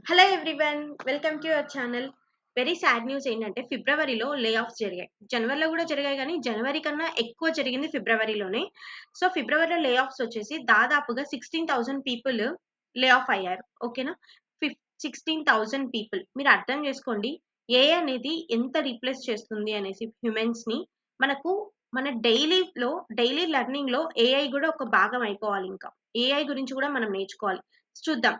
Hello everyone, welcome to your channel. Very sad news ఏంటంటే ఫిబ్రవరిలో లే ఆఫ్స్ జరిగాయి. జనవరిలో కూడా జరిగాయి కానీ జనవరి కన్నా ఎక్కువ జరిగింది ఫిబ్రవరిలోనే. సో ఫిబ్రవరిలో లే ఆఫ్స్ వచ్చేసి దాదాపుగా 16,000 పీపుల్ లే ఆఫ్ అయ్యారు. ఓకేనా? 16,000 పీపుల్. మీరు అర్థం చేసుకోండి ఏఐ అనేది ఎంత రీప్లేస్ చేస్తుంది అనేసి హ్యూమన్స్ ని. మనకు మన డైలీ లెర్నింగ్ లో ఏఐ కూడా ఒక భాగం అయిపోవాలి. ఇంకా ఏఐ గురించి కూడా మనం నేర్చుకోవాలి. చూద్దాం.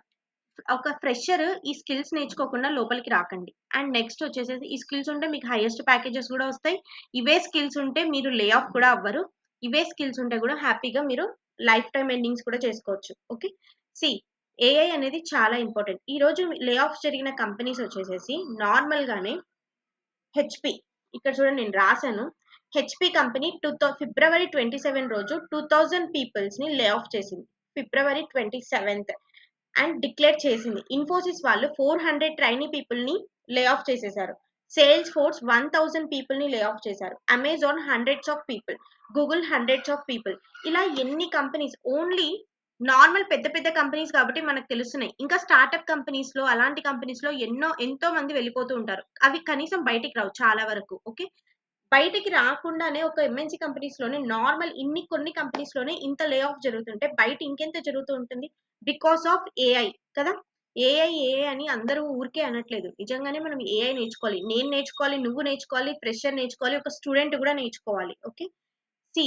ఒక ఫ్రెషర్ ఈ స్కిల్స్ నేర్చుకోకుండా లోపలికి రాకండి. అండ్ నెక్స్ట్ వచ్చేసేసి ఈ స్కిల్స్ ఉంటే మీకు హైయెస్ట్ ప్యాకేజెస్ కూడా వస్తాయి. ఇవే స్కిల్స్ ఉంటే మీరు లే ఆఫ్ కూడా అవ్వరు. ఇవే స్కిల్స్ ఉంటే కూడా హ్యాపీగా మీరు లైఫ్ టైమ్ ఎండింగ్స్ కూడా చేసుకోవచ్చు. ఓకే. సి, ఏఐ అనేది చాలా ఇంపార్టెంట్. ఈ రోజు లే ఆఫ్ జరిగిన కంపెనీస్ వచ్చేసేసి నార్మల్ గానే హెచ్పి. ఇక్కడ చూడండి, నేను రాశాను. హెచ్పి కంపెనీ ఫిబ్రవరి 27 రోజు 2000 పీపుల్స్ ని లే ఆఫ్ చేసింది. ఫిబ్రవరి 27th అండ్ డిక్లేర్ చేసింది. ఇన్ఫోసిస్ వాళ్ళు 400 ట్రైనీ పీపుల్ ని లే ఆఫ్ చేసేసారు. సేల్స్ ఫోర్స్ 1000 పీపుల్ ని లే ఆఫ్ చేశారు. Amazon hundreds of people, Google hundreds of people. ఇలా ఎన్ని కంపెనీస్, ఓన్లీ నార్మల్ పెద్ద పెద్ద కంపెనీస్ కాబట్టి మనకు తెలుస్తున్నాయి. ఇంకా స్టార్ట్అప్ కంపెనీస్ లో, అలాంటి కంపెనీస్ లో ఎంతో మంది వెళ్ళిపోతూ ఉంటారు. అవి కనీసం బయటికి రావు చాలా వరకు. ఓకే. బయటికి రాకుండానే ఒక ఎంఎన్సీ కంపెనీస్ లోనే నార్మల్ కొన్ని కంపెనీస్ లోనే ఇంత లే ఆఫ్ జరుగుతుంటే బయట ఇంకెంత జరుగుతూ ఉంటుంది? బికాస్ ఆఫ్ ఏఐ కదా. ఏఐ అని అందరూ ఊరికే అనట్లేదు. నిజంగానే మనం ఏఐ నేర్చుకోవాలి. నేను నేర్చుకోవాలి, నువ్వు నేర్చుకోవాలి, ఫ్రెషర్ నేర్చుకోవాలి, ఒక స్టూడెంట్ కూడా నేర్చుకోవాలి. ఓకే. సి,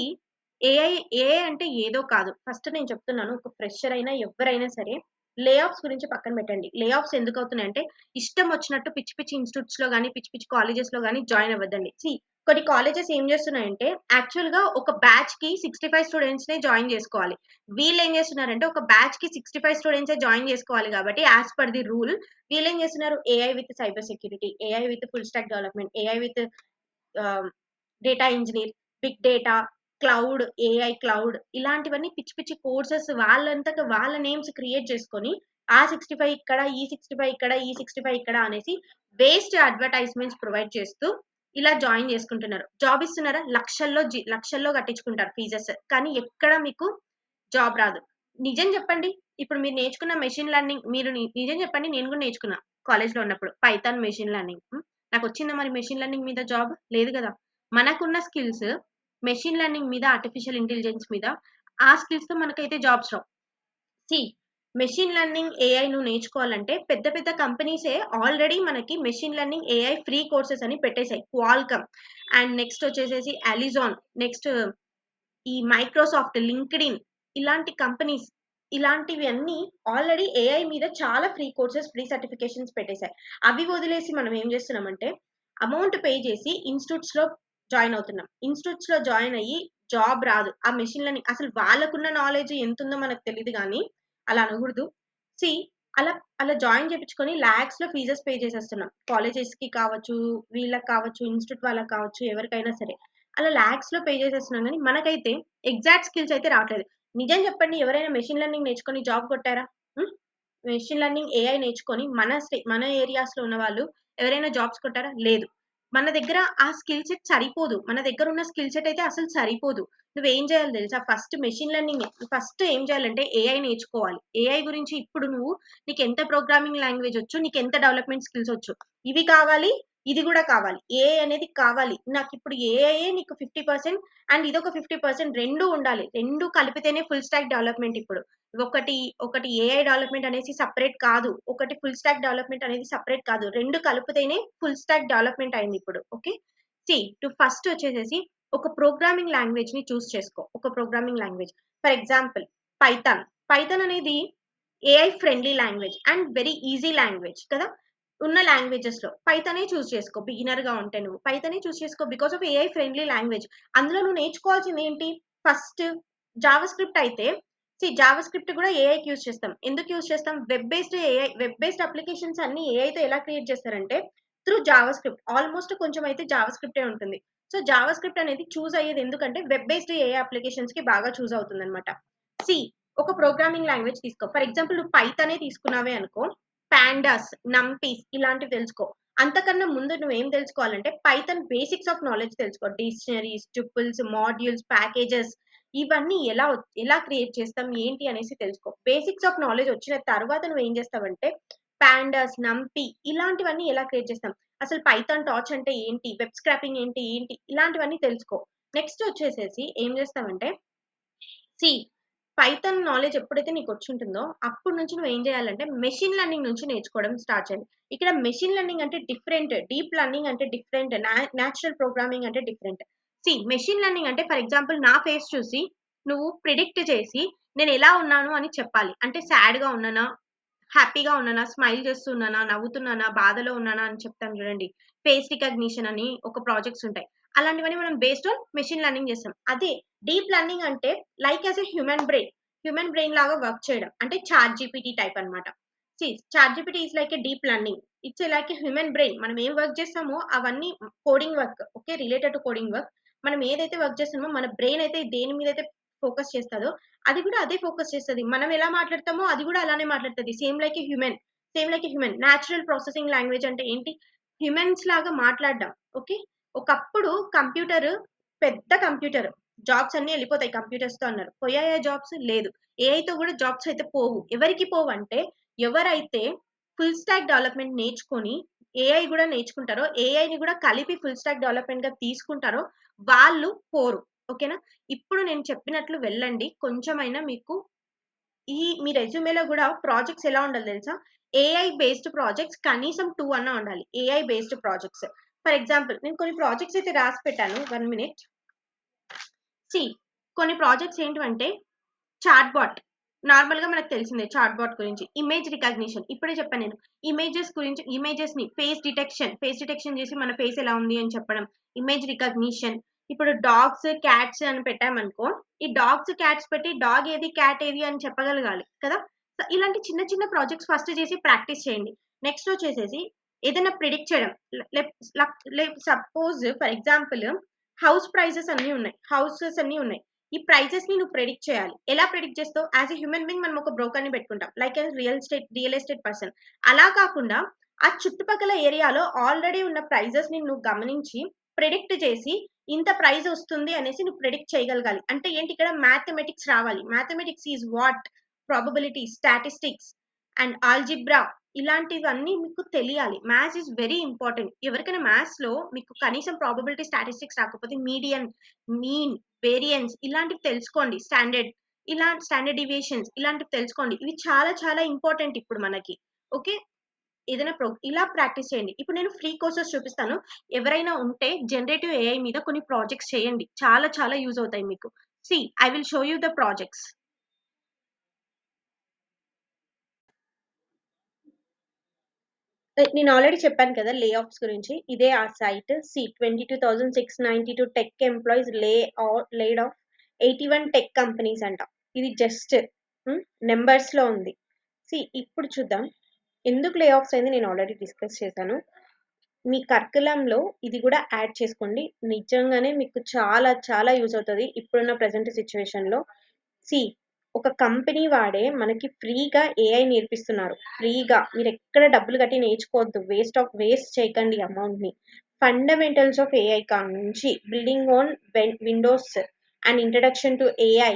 ఏఐ ఏఐ అంటే ఏదో కాదు. ఫస్ట్ నేను చెప్తున్నాను, ఒక ఫ్రెషర్ అయినా ఎవరైనా సరే లే ఆఫ్స్ గురించి పక్కన పెట్టండి. లే ఆఫ్స్ ఎందుకు అవుతున్నాయంటే ఇష్టం వచ్చినట్టు పిచ్చి పిచ్చి ఇన్స్టిట్యూట్స్ లో గానీ, పిచ్చి పిచ్చి కాలేజెస్ లో గానీ జాయిన్ అవ్వద్దండి. సి, కొన్ని కాలేజెస్ ఏం చేస్తున్నాయంటే యాక్చువల్ గా ఒక బ్యాచ్ కి 65 స్టూడెంట్స్ నే జాయిన్ చేసుకోవాలి. వీళ్ళు ఏం చేస్తున్నారంటే ఒక బ్యాచ్ కి 65 స్టూడెంట్స్ జాయిన్ చేసుకోవాలి కాబట్టి యాజ్ పర్ ది రూల్ వీళ్ళు ఏం చేస్తున్నారు? AI with cyber security, AI with full stack development, AI with data engineer, big data, cloud, AI cloud, ఇలాంటివన్నీ పిచ్చి పిచ్చి కోర్సెస్ వాళ్ళంతట వాళ్ళ నేమ్స్ క్రియేట్ చేసుకొని ఆ 65 ఇక్కడ, ఈ 65 ఇక్కడ, ఈ 65 ఇక్కడ అనేసి వేస్ట్ అడ్వర్టైజ్మెంట్స్ ప్రొవైడ్ చేస్తూ ఇలా జాయిన్ చేసుకుంటున్నారు. జాబ్ ఇస్తున్నారా? లక్షల్లో కట్టించుకుంటారు ఫీజెస్. కానీ ఎక్కడ మీకు జాబ్ రాదు. నిజం చెప్పండి. ఇప్పుడు మీరు నేర్చుకున్న మెషిన్ లెర్నింగ్, నిజం చెప్పండి, నేను కూడా నేర్చుకున్నా కాలేజ్‌లో ఉన్నప్పుడు. Python machine learning. నాకొచ్చిందా మరి మెషిన్ లెర్నింగ్ మీద జాబ్? లేదు గదా! మనకున్న స్కిల్స్ మెషిన్ లెర్నింగ్ మీద, ఆర్టిఫిషియల్ ఇంటెలిజెన్స్ మీద, ఆ స్కిల్స్‌తో మనకైతే జాబ్స్ రావు. సి, మెషిన్ లెర్నింగ్, ఏఐ నువ్వు నేర్చుకోవాలంటే పెద్ద పెద్ద కంపెనీసే ఆల్రెడీ మనకి machine learning, AI free courses అని పెట్టేసాయి. క్వాల్కమ్ అండ్ నెక్స్ట్ వచ్చేసేసి అలిజాన్, నెక్స్ట్ ఈ మైక్రోసాఫ్ట్, లింక్డ్ఇన్, ఇలాంటి కంపెనీస్, ఇలాంటివి అన్నీ ఆల్రెడీ ఏఐ మీద చాలా ఫ్రీ కోర్సెస్, ఫ్రీ సర్టిఫికేషన్స్ పెట్టేశాయి. అవి వదిలేసి మనం ఏం చేస్తున్నామంటే అమౌంట్ పే చేసి ఇన్స్టిట్యూట్స్ లో జాయిన్ అవుతున్నాం. ఇన్స్టిట్యూట్స్ లో జాయిన్ అయ్యి జాబ్ రాదు. ఆ మెషిన్ లెర్నింగ్ అసలు వాళ్ళకున్న నాలెడ్జ్ ఎంత ఉందో మనకు తెలియదు కానీ అలా అనకూడదు. సి, అలా అలా జాయిన్ చేపించుకొని లాక్స్ లో ఫీజెస్ పే చేసేస్తున్నాం. కాలేజెస్ కి కావచ్చు, వీళ్ళకి కావచ్చు, ఇన్స్టిట్యూట్ వాళ్ళకి కావచ్చు, ఎవరికైనా సరే అలా లాక్స్ లో పే చేసేస్తున్నాం. కానీ మనకైతే ఎగ్జాక్ట్ స్కిల్స్ అయితే రావట్లేదు. నిజం చెప్పండి, ఎవరైనా మెషిన్ లెర్నింగ్ నేర్చుకొని జాబ్ కొట్టారా? మెషిన్ లెర్నింగ్, ఏఐ నేర్చుకొని మన ఏరియాస్ లో ఉన్న వాళ్ళు ఎవరైనా జాబ్స్ కొట్టారా? లేదు. మన దగ్గర ఆ స్కిల్ సెట్ సరిపోదు. మన దగ్గర ఉన్న స్కిల్ సెట్ అయితే అసలు సరిపోదు. నువ్వేం చేయాలి తెలుసా? ఫస్ట్ ఏం చేయాలంటే ఏఐ నేర్చుకోవాలి. ఏఐ గురించి ఇప్పుడు నీకు ఎంత ప్రోగ్రామింగ్ లాంగ్వేజ్ వచ్చు, నీకు ఎంత డెవలప్మెంట్ స్కిల్స్ వచ్చు, ఇవి కావాలి, ఇది కూడా కావాలి. ఏఐ అనేది కావాలి. నాకు ఇప్పుడు ఏఐ నీకు 50% అండ్ ఇదొక 50% రెండు ఉండాలి. రెండు కలిపితేనే ఫుల్ స్టాక్ డెవలప్మెంట్. ఇప్పుడు ఒకటి ఒకటి ఏఐ డెవలప్మెంట్ అనేసి సెపరేట్ కాదు. ఒకటి ఫుల్ స్టాక్ డెవలప్మెంట్ అనేది సెపరేట్ కాదు. రెండు కలిపితేనే ఫుల్ స్టాక్ డెవలప్మెంట్ అయింది ఇప్పుడు. ఓకే. ఫస్ట్ వచ్చేసేసి ఒక ప్రోగ్రామింగ్ లాంగ్వేజ్ ని చూస్ చేసుకో. ఒక programming language, for example Python. Python అనేది AI friendly language and very easy language కదా. ఉన్న లాంగ్వేజెస్ లో పైథానే చూస్ చేసుకో. బిగినర్ గా ఉంటే నువ్వు పైథానే చూస్ చేసుకో because of AI friendly language. అందులో నువ్వు నేర్చుకోవాల్సింది ఏంటి? ఫస్ట్ జావా స్క్రిప్ట్ అయితే, జావా స్క్రిప్ట్ కూడా ఏఐకి యూజ్ చేస్తాం. ఎందుకు యూజ్ చేస్తాం? వెబ్ బేస్డ్ అప్లికేషన్స్ అన్ని ఏఐతో ఎలా క్రియేట్ చేస్తారంటే త్రూ జావా స్క్రిప్ట్. ఆల్మోస్ట్ కొంచెం అయితే జావా స్క్రిప్టే ఉంటుంది. సో జావా స్క్రిప్ట్ అనేది చూస్ అయ్యేది ఎందుకంటే వెబ్ బేస్డ్ ఏఐ అప్లికేషన్స్ కి బాగా చూస్ అవుతుంది అనమాట. సి, ఒక ప్రోగ్రామింగ్ లాంగ్వేజ్ తీసుకో. ఫర్ ఎగ్జాంపుల్ నువ్వు పైథానే తీసుకున్నావే అనుకో, పాండాస్, నంపీస్ ఇలాంటివి తెలుసుకో. అంతకన్నా ముందు నువ్వేం తెలుసుకోవాలంటే పైథాన్ బేసిక్స్ ఆఫ్ నాలెడ్జ్ తెలుసుకో. డిక్షనరీస్, ట్యుపుల్స్, మాడ్యూల్స్, ప్యాకేజెస్, ఇవన్నీ ఎలా క్రియేట్ చేస్తాం ఏంటి అనేసి తెలుసుకో. బేసిక్స్ ఆఫ్ నాలెడ్జ్ వచ్చిన తర్వాత నువ్వు ఏం చేస్తావంటే పాండాస్, నంపి ఇలాంటివన్నీ ఎలా క్రియేట్ చేస్తాం? అసలు పైథాన్ టార్చ్ అంటే ఏంటి? వెబ్ స్క్రాపింగ్ ఏంటి? ఇలాంటివన్నీ తెలుసుకో. నెక్స్ట్ వచ్చేసేసి ఏం చేస్తామంటే సీ పైథాన్ నాలెడ్జ్ ఎప్పుడైతే నీకొచ్చుంటుందో, అప్పటి నుంచి నువ్వేం జేయాలంటే, మెషిన్ లెర్నింగ్ నుంచి నేర్చుకోవడం స్టార్ట్ చేయాలి. ఇక్కడ మెషిన్ లెర్నింగ్ అంటే డిఫరెంట్. డీప్ లెర్నింగ్ అంటే డిఫరెంట్. న్యాచురల్ ప్రోగ్రామింగ్ అంటే డిఫరెంట్. మెషిన్ లెర్నింగ్ అంటే ఫర్ ఎగ్జాంపుల్ నా ఫేస్ చూసి, నువ్వు ప్రిడిక్ట్ చేసి, నేనెలా ఉన్నాను అని చెప్పాలి. అంటే సాడ్‌గా ఉన్నానా? హ్యాపీగా ఉన్నానా? స్మైల్ చేస్తూ ఉన్నానా? నవ్వుతున్నానా? బాధలో ఉన్నానా? అని చెప్తాం చూడండి. ఫేస్ రికగ్నిషన్ అని ఒక ప్రాజెక్ట్స్ ఉంటాయి. అలాంటివన్నీ మనం బేస్డ్ ఆన్ మెషిన్ లెర్నింగ్ చేస్తాం. అదే డీప్ లెర్నింగ్ అంటే like as a human brain. Human brain లాగా వర్క్ చేయడం. అంటే చాట్ జీపీటీ టైప్ అన్నమాట. ChatGPT is like a deep learning. It's like a human brain. మనం ఏం వర్క్ చేస్తామో అవన్నీ coding work. Okay. Related to coding work. మనం ఏదైతే వర్క్ చేస్తున్నామో మన బ్రెయిన్ అయితే దేని మీదైతే ఫోకస్ చేస్తదో అది కూడా అదే ఫోకస్ చేస్తది. మనం ఎలా మాట్లాడతామో అది కూడా అలానే మాట్లాడుతది. Same like a human. Same like a human. Natural processing language అంటే ఏంటి? హ్యూమన్స్ లాగా మాట్లాడడం. ఓకే. ఒకప్పుడు కంప్యూటర్ పెద్ద కంప్యూటర్. జాబ్స్ అన్నీ ఎళ్ళిపోతాయి కంప్యూటర్స్‌తో అన్నారు. పోయాయా జాబ్స్? లేదు. ఏఐతో కూడా జాబ్స్ అయితే పోవు. ఎవరికి పోవంటే ఎవరైతే ఫుల్ స్టాక్ డెవలప్‌మెంట్ నేర్చుకొని ఏఐ కూడా నేర్చుకుంటారో, ఏఐని కూడా కలిపి ఫుల్ స్టాక్ డెవలప్‌మెంట్‌గా తీసుకుంటారో వాళ్ళు పోరు. ఓకేనా? ఇప్పుడు నేను చెప్పినట్లు వెళ్ళండి. కొంచెమైనా మీకు మీ రెజ్యూమేలో గూడా ప్రాజెక్ట్స్ ఎలా ఉండాలో తెలుసా? ఏఐ బేస్డ్ ప్రాజెక్ట్స్ కనీసం 2 అన్నా ఉండాలి. AI based projects. For example నేను కొన్ని ప్రాజెక్ట్స్ అయితే రాసి పెట్టాను. 1 మినిట్. సీ కొన్ని ప్రాజెక్ట్స్ ఏంటివంటే చాట్‌బాట్. నార్మల్‌గా మనకు తెలిసిందే చాట్‌బాట్ గురించి. ఇమేజ్ రికగ్నిషన్ ఇప్పుడే చెప్పాను నేను. ఇమేజెస్ గురించి ఇమేజెస్‌ని ఫేస్ డిటెక్షన్ చేసి మన ఫేస్ ఎలా ఉంది అని చెప్పడం. Image recognition. ఇప్పుడు డాగ్స్, క్యాట్స్ అని పెట్టామనుకో, ఈ డాగ్స్, క్యాట్స్ పెట్టి డాగ్ ఏది, క్యాట్ ఏది అని చెప్పగలగాలి కదా! సో, ఇలాంటి చిన్న చిన్న ప్రాజెక్ట్స్ ఫస్ట్ చేసి ప్రాక్టీస్ చేయండి. నెక్స్ట్ వచ్చేసేసి ఏదైనా ప్రిడిక్ట్ చేయడం. లెప్ లక్ లెప్ suppose for example house prices అన్నీ ఉన్నాయి. హౌసెస్ అన్నీ ఉన్నాయి. ఈ ప్రైజెస్‌ని నువ్వు ప్రిడిక్ట్ చేయాలి. ఎలా ప్రిడిక్ట్ చేస్తావు? యాస్ ఎ హ్యూమన్ బీయింగ్ మనం ఒక బ్రోకర్‌ని పెట్టుకుంటాం. Like a real estate person. అలా కాకుండా ఆ చుట్టుపక్కల ఏరియాలో ఆల్రెడీ ఉన్న ప్రైజెస్‌ని నువ్వు గమనించి ప్రిడిక్ట్ చేసి ఇంత ప్రైజ్ వస్తుంది అనేసి నువ్వు ప్రిడిక్ట్ చేయగలగాలి. అంటే ఏంటి ఇక్కడ మ్యాథమెటిక్స్ రావాలి. Mathematics is what? Probability, statistics and algebra ఇలాంటివన్నీ మీకు తెలియాలి. Maths is very important. ఎవరికైనా మ్యాథ్స్‌లో మీకు కనీసం ప్రాబబిలిటీ, స్టాటిస్టిక్స్ రాకపోతే మీడియన్, మీన్, వేరియన్స్ ఇలాంటివి తెలుసుకోండి. స్టాండర్డ్ డీవియేషన్స్ ఇలాంటివి తెలుసుకోండి. ఇవి చాలా చాలా ఇంపార్టెంట్ ఇప్పుడు మనకి. ఓకే. ఏదైనా ఇలా ప్రాక్టీస్ చేయండి. ఇప్పుడు నేను ఫ్రీ కోర్సెస్ చూపిస్తాను. ఎవరైనా ఉంటే జనరేటివ్ ఏఐ మీద కొన్ని ప్రాజెక్ట్స్ చేయండి. చాలా చాలా యూజ్ అవుతాయి మీకు. I will show you the projects. నేను ఆల్రెడీ చెప్పాను కదా! లే ఆఫ్స్ గురించి. ఇదే ఆ సైట్. 22,692 tech employees laid off 81 tech companies అంట. ఇది జస్ట్ నంబర్స్‌లో ఉంది. ఇప్పుడు చూద్దాం. ఎందుకు లే ఆఫ్స్ అయింది నేను ఆల్రెడీ డిస్కస్ చేశాను. మీ కరిక్యులంలో ఇది కూడా యాడ్ చేసుకోండి. నిజంగానే మీకు చాలా చాలా యూజ్ అవుతది. ఇప్పుడున్న ప్రెజెంట్ సిట్యుయేషన్‌లో. సీ ఒక కంపెనీ వాడే మనకి ఫ్రీగా ఏఐ నేర్పిస్తున్నారు. ఫ్రీగా. మీరెక్కడ డబ్బులు కట్టి నేర్చుకోవద్దు. వేస్ట్ చేయకండి అమౌంట్‌ని. ఫండమెంటల్స్ ఆఫ్ ఏఐ కాడ్నుంచి building on Windows and introduction to AI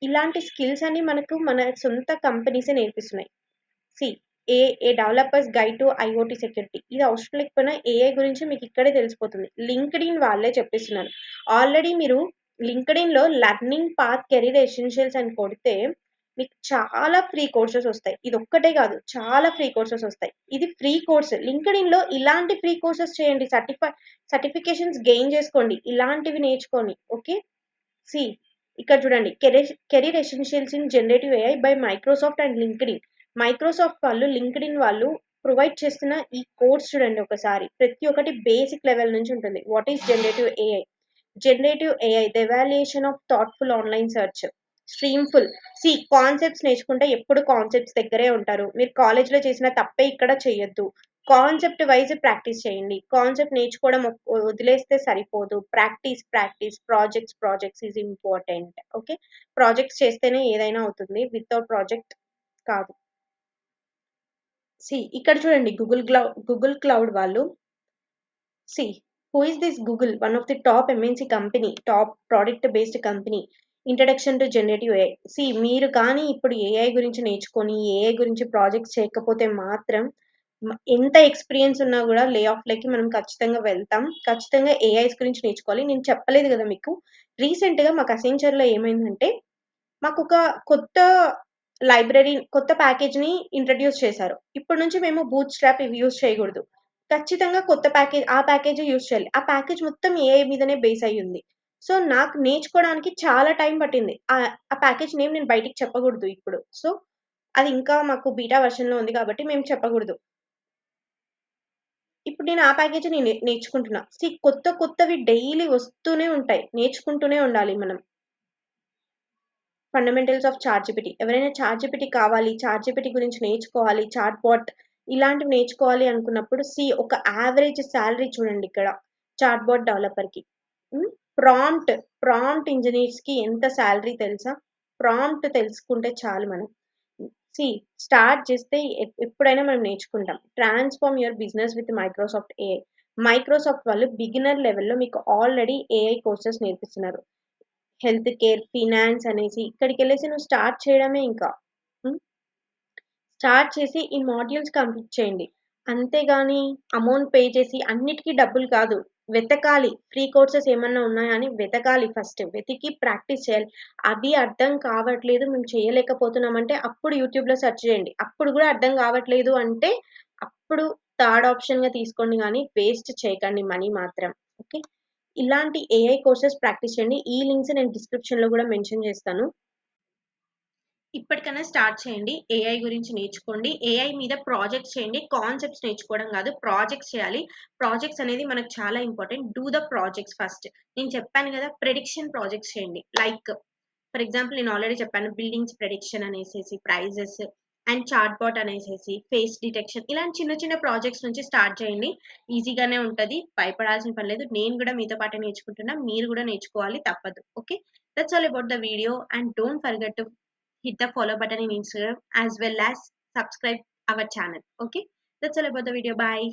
ఇలాంటి స్కిల్స్ అన్ని మనకు మన సొంత కంపెనీసే నేర్పిస్తున్నాయి. C A developers guide to IoT security. ఇది అవసరం లేకపోయినా ఏఐ గురించి మీకు ఇక్కడే తెలిసిపోతుంది. లింక్డ్ఇన్ వాళ్ళే చెప్పిస్తున్నారు. ఆల్రెడీ మీరు లింక్డ్ఇన్‌లో లెర్నింగ్ పాత్ కెరీర్ ఎసెన్షియల్స్ అని కొడితే మీకు చాలా ఫ్రీ కోర్సెస్ వస్తాయి. ఇదొక్కటే కాదు చాలా ఫ్రీ కోర్సెస్ వస్తాయి. ఇది ఫ్రీ కోర్స్. లింక్డ్ఇన్‌లో ఇలాంటి ఫ్రీ కోర్సెస్ చేయండి. సర్టిఫికేషన్స్ గెయిన్ చేసుకోండి. ఇలాంటివి నేర్చుకొని. ఓకే. సి ఇక్కడ చూడండి. Career essentials in generative AI by Microsoft and LinkedIn. Microsoft వాళ్ళు, లింక్డ్ఇన్ వాళ్ళు ప్రొవైడ్ చేస్తున్న ఈ కోర్స్ చూడండి ఒకసారి. ప్రతి ఒక్కటి బేసిక్ లెవెల్ నుంచి ఉంటుంది. What is generative AI? Generative AI the evaluation of thoughtful online search. స్ట్రీమ్‌ఫుల్. కాన్సెప్ట్స్ నేర్చుకుంటే ఎప్పుడు కాన్సెప్ట్స్ దగ్గరే ఉంటారు. మీరు కాలేజ్‌లో చేసిన తప్పే ఇక్కడ చేయొద్దు. కాన్సెప్ట్ వైస్ ప్రాక్టీస్ చేయండి. కాన్సెప్ట్ నేర్చుకోవడం వదిలేస్తే సరిపోదు. Projects is important. Okay. Projects చేస్తేనే ఏదైనా అవుతుంది. వితౌట్ ప్రాజెక్ట్ కాదు. ఇక్కడ చూడండి గూగుల్ క్లౌడ్ వాళ్ళు. Who is this Google? One of the top MNC company, top product based company. Introduction to generative AI. మీరు కానీ ఇప్పుడు ఏఐ గురించి నేర్చుకొని, ఏఐ గురించి ప్రాజెక్ట్స్ చేయకపోతే మాత్రం ఎంత ఎక్స్‌పీరియన్స్ ఉన్నా గూడా లే ఆఫ్‌లకి మనం ఖచ్చితంగా వెళ్తాం. ఖచ్చితంగా ఏఐస్ గురించి నేర్చుకోవాలి. నేను చెప్పలేదు గదా మీకు. రీసెంట్‌గా మాకు అసెంచర్‌లో ఏమైందంటే, మాకొక కొత్త కొత్త ప్యాకేజ్‌ని ఇంట్రొడ్యూస్ చేశారు. ఇప్పటి నుంచి మేము బూట్ స్ట్రాప్ ఇవి యూజ్ చేయగూడదు. ఖచ్చితంగా కొత్త ఆ ప్యాకేజే యూజ్ చేయాలి. ఆ ప్యాకేజ్ మొత్తం ఏఐ మీదనే బేస్ అయ్యుంది. సో, నాకు నేర్చుకోవడానికి చాలా టైం పట్టింది. ఆ ప్యాకేజ్ నేమ్ నేను బయటికి చెప్పగూడదు ఇప్పుడు. సో, అది ఇంకా మాకు బీటా వెర్షన్‌లో ఉంది కాబట్టి మేము చెప్పగూడదు. ఇప్పుడు నేను ఆ ప్యాకేజే నేర్చుకుంటున్నా. కొత్త కొత్తవి డైలీ వస్తూనే ఉంటాయి. నేర్చుకుంటూనే ఉండాలి మనం. Fundamentals of ChatGPT. ఎవరైనా చాట్‌జిపిటి కావాలి, చాట్‌జిపిటి గురించి నేర్చుకోవాలి, చాట్‌బాట్ ఇలాంటివి నేర్చుకోవాలి అనుకున్నప్పుడు ఒక యావరేజ్ సాలరీ చూడండిక్కడ చాట్‌బాట్ డెవలపర్‌కి. హ్మ్. ప్రాంప్ట్, ప్రాంప్ట్ ఇంజినీర్స్‌కి ఎంత సాలరీ తెలుసా? ప్రాంప్ట్ తెలుసుకుంటే చాలు మనం. సీ స్టార్ట్ చేస్తే ఎప్పుడైనా మనం నేర్చుకుంటాం. Transform your business with Microsoft AI. Microsoft వాళ్ళు బిగినర్ లెవెల్‌లో మీకు ఆల్రెడీ ఏఐ కోర్సెస్ నేర్పిస్తున్నారు. హెల్త్ కేర్, ఫినాన్స్ అనేసి ఇక్కడికెళ్ళేసి నువ్వు స్టార్ట్ చేయడమే ఇంకా. హ్మ్. స్టార్ట్ చేసి ఈ మాడ్యూల్స్ కంప్లీట్ చేయండి. అంతేగాని అమౌంట్ పే చేసి అన్నిటికి డబ్బులు కాదు. వెతకాలి. ఫ్రీ కోర్సెస్ ఏమన్నా ఉన్నాయా అని వెతకాలి ఫస్ట్. వెతికి ప్రాక్టీస్ చేయాలి. అవి అర్థం కావట్లేదు, మేము చేయలేకపోతున్నామంటే అప్పుడు యూట్యూబ్‌లో సెర్చ్ చేయండి. అప్పుడు గూడా అర్థం కావట్లేదు అంటే అప్పుడు థర్డ్ ఆప్షన్‌గా తీసుకోండి గానీ వేస్ట్ చేయకండి మనీ మాత్రం. ఓకే. ఇలాంటి ఏఐ కోర్సెస్ ప్రాక్టీస్ చేయండి. ఈ లింక్స్ నేను డిస్క్రిప్షన్‌లో గూడా మెన్షన్ చేస్తాను. ఇప్పటికైనా స్టార్ట్ చేయండి. ఏఐ గురించి నేర్చుకోండి. ఏఐ మీద ప్రాజెక్ట్స్ చేయండి. కాన్సెప్ట్స్ నేర్చుకోవడం గాదు. ప్రాజెక్ట్స్ చేయాలి. ప్రాజెక్ట్స్ అనేది మనకు చాలా important. Do the projects first. నేను చెప్పాను గదా! ప్రిడిక్షన్ ప్రాజెక్ట్స్ చేయండి. లైక్ ఫర్ ఎగ్జాంపుల్ నేను ఆల్రెడీ చెప్పాను. బిల్డింగ్స్ ప్రిడిక్షన్ అనేసేసి, ప్రైజెస్ అండ్ చాట్‌బాట్ అనేసేసి, ఫేస్ డిటెక్షన్ ఇలాంటి చిన్న చిన్న ప్రాజెక్ట్స్ నుంచి స్టార్ట్ చేయండి. ఈజీగానే ఉంటది. భయపడాల్సిన పని లేదు. నేను గూడా మీతో పాటే నేర్చుకుంటున్నా. మీరు గూడా నేర్చుకోవాలి తప్పదు. Okay. That's all about the video and don't forget to hit the follow button in Instagram as well as subscribe our channel. Okay, that's all about the video. Bye.